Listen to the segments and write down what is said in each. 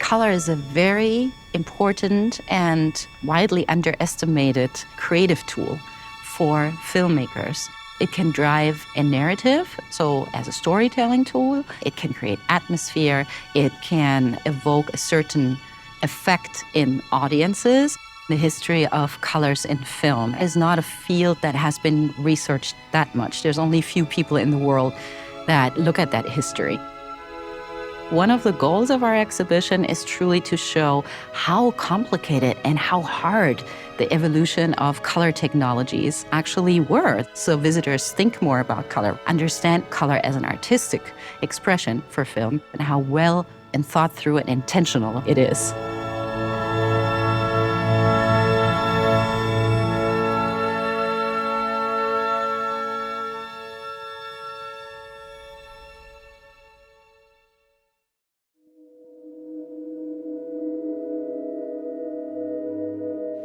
Color is a very important and widely underestimated creative tool for filmmakers. It can drive a narrative, so as a storytelling tool. It can create atmosphere. It can evoke a certain effect in audiences. The history of colors in film is not a field that has been researched that much. There's only a few people in the world that look at that history. One of the goals of our exhibition is truly to show how complicated and how hard the evolution of color technologies actually were. So visitors think more about color, understand color as an artistic expression for film, and how well and thought through and intentional it is.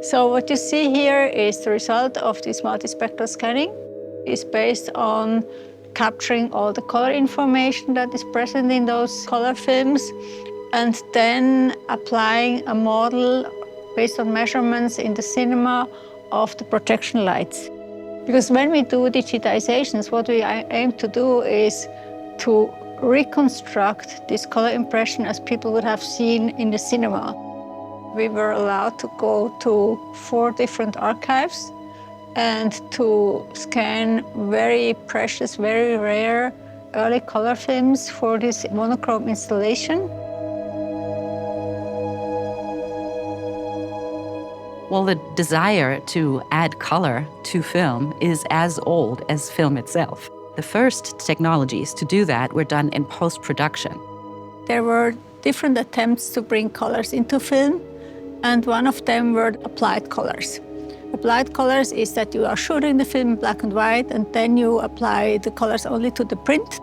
So what you see here is the result of this multispectral scanning. It's based on capturing all the color information that is present in those color films and then applying a model based on measurements in the cinema of the projection lights. Because when we do digitizations, what we aim to do is to reconstruct this color impression as people would have seen in the cinema. We were allowed to go to 4 different archives and to scan very precious, very rare early color films for this monochrome installation. Well, the desire to add color to film is as old as film itself. The first technologies to do that were done in post-production. There were different attempts to bring colors into film, and one of them were applied colors. Applied colors is that you are shooting the film in black and white, and then you apply the colors only to the print.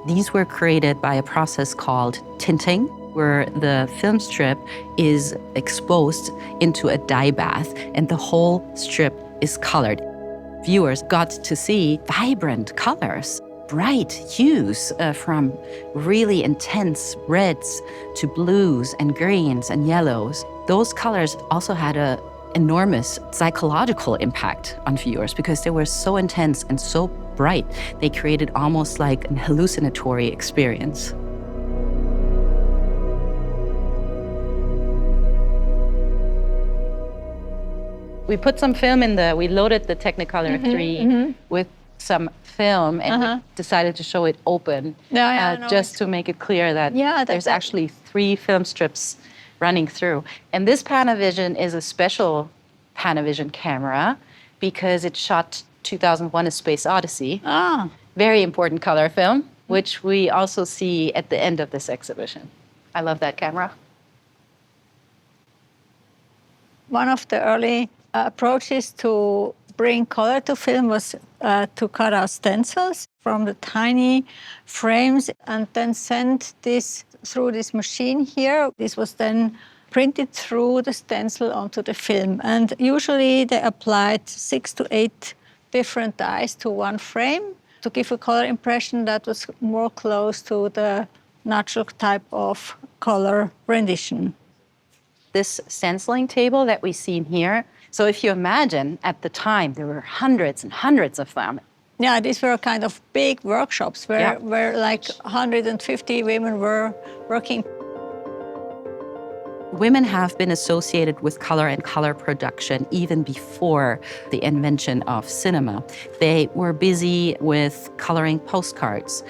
These were created by a process called tinting, where the film strip is exposed into a dye bath, and the whole strip is colored. Viewers got to see vibrant colors, bright hues from really intense reds to blues and greens and yellows. Those colors also had an enormous psychological impact on viewers because they were so intense and so bright. They created almost like an hallucinatory experience. We put some film in we loaded the Technicolor 3 with some film and we decided to show it open just to make it clear that there's actually 3 film strips running through. And this Panavision is a special Panavision camera because it shot 2001: A Space Odyssey. Very important color film, which we also see at the end of this exhibition. I love that camera. One of the early approaches to bring color to film was to cut out stencils from the tiny frames and then send this through this machine here. This was then printed through the stencil onto the film. And usually they applied 6 to 8 different dyes to one frame to give a color impression that was more close to the natural type of color rendition. This stenciling table that we see here, so if you imagine at the time there were hundreds and hundreds of them. Yeah, these were kind of big workshops where like 150 women were working. Women have been associated with color and color production even before the invention of cinema. They were busy with coloring postcards,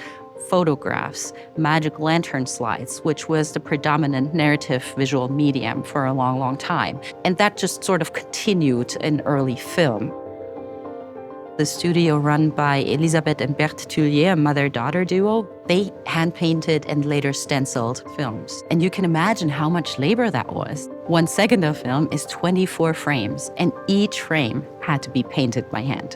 photographs, magic lantern slides, which was the predominant narrative visual medium for a long, long time. And that just sort of continued in early film. The studio run by Elisabeth and Bert Tullier, a mother-daughter duo, they hand-painted and later stenciled films. And you can imagine how much labor that was. 1 second of film is 24 frames, and each frame had to be painted by hand.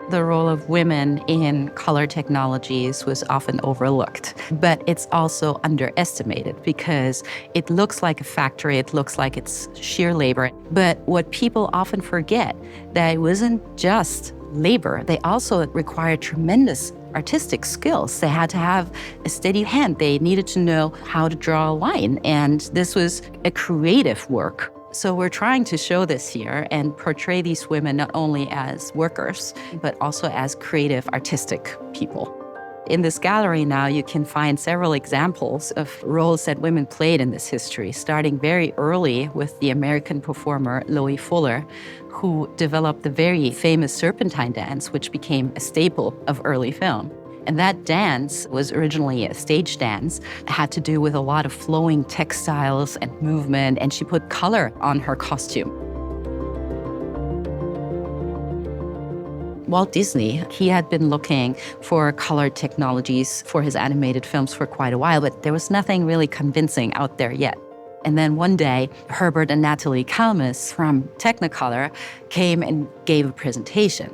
The role of women in color technologies was often overlooked, but it's also underestimated because it looks like a factory, it looks like it's sheer labor. But what people often forget, that it wasn't just labor, they also required tremendous artistic skills. They had to have a steady hand. They needed to know how to draw a line. And this was a creative work. So we're trying to show this here and portray these women not only as workers, but also as creative, artistic people. In this gallery now, you can find several examples of roles that women played in this history, starting very early with the American performer Loie Fuller, who developed the very famous Serpentine dance, which became a staple of early film. And that dance was originally a stage dance. It had to do with a lot of flowing textiles and movement, and she put color on her costume. Walt Disney, he had been looking for color technologies for his animated films for quite a while, but there was nothing really convincing out there yet. And then one day, Herbert and Natalie Kalmus from Technicolor came and gave a presentation.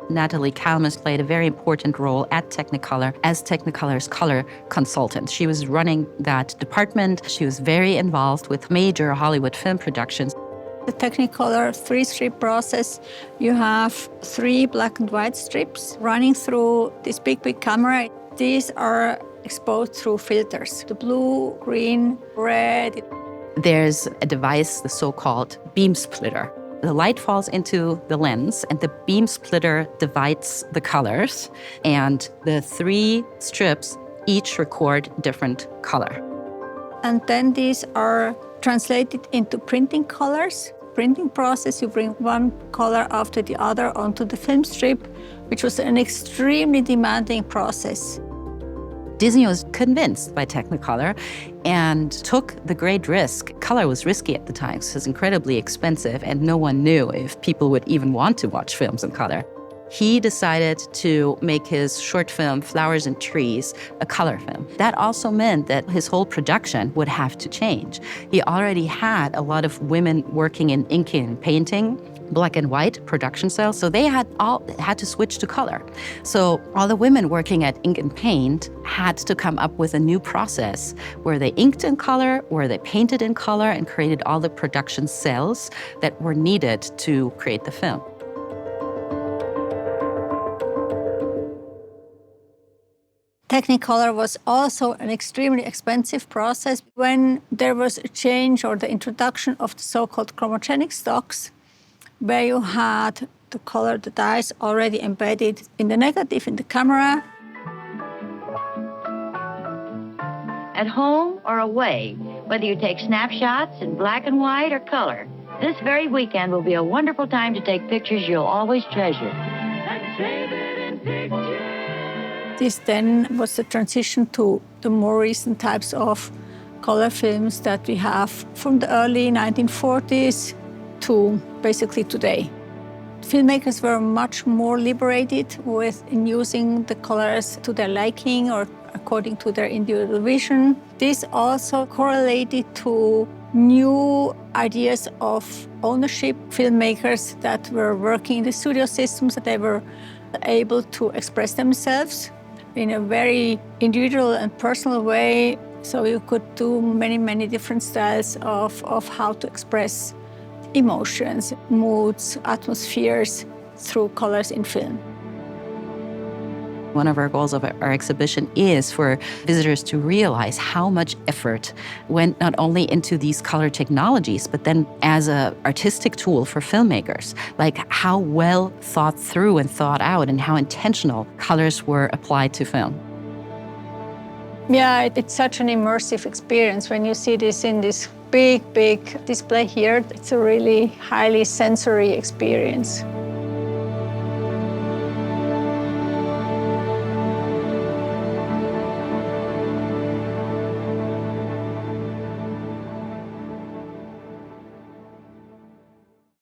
Natalie Kalmus played a very important role at Technicolor as Technicolor's color consultant. She was running that department. She was very involved with major Hollywood film productions. The Technicolor 3-strip process, you have 3 black and white strips running through this big camera. These are exposed through filters, the blue, green, red. There's a device, the so-called beam splitter. The light falls into the lens and the beam splitter divides the colors, and the 3 strips each record different color. And then these are translated into printing colors. Printing process, you bring one color after the other onto the film strip, which was an extremely demanding process. Disney was convinced by Technicolor and took the great risk. Color was risky at the time, so it was incredibly expensive, and no one knew if people would even want to watch films in color. He decided to make his short film, Flowers and Trees, a color film. That also meant that his whole production would have to change. He already had a lot of women working in inking and painting, black and white production styles, so they had to switch to color. So all the women working at ink and paint had to come up with a new process where they inked in color, where they painted in color, and created all the production cells that were needed to create the film. Technicolor was also an extremely expensive process. When there was a change or the introduction of the so-called chromogenic stocks, where you had the color, the dyes already embedded in the negative in the camera. At home or away, whether you take snapshots in black and white or color, this very weekend will be a wonderful time to take pictures you'll always treasure. This then was the transition to the more recent types of color films that we have from the early 1940s to basically today. Filmmakers were much more liberated in using the colors to their liking or according to their individual vision. This also correlated to new ideas of ownership. Filmmakers that were working in the studio systems, that they were able to express themselves in a very individual and personal way. So you could do many different styles of how to express emotions, moods, atmospheres through colors in film. One of our goals of our exhibition is for visitors to realize how much effort went not only into these color technologies, but then as an artistic tool for filmmakers, like how well thought through and thought out and how intentional colors were applied to film. Yeah, it's such an immersive experience when you see this in this big display here. It's a really highly sensory experience.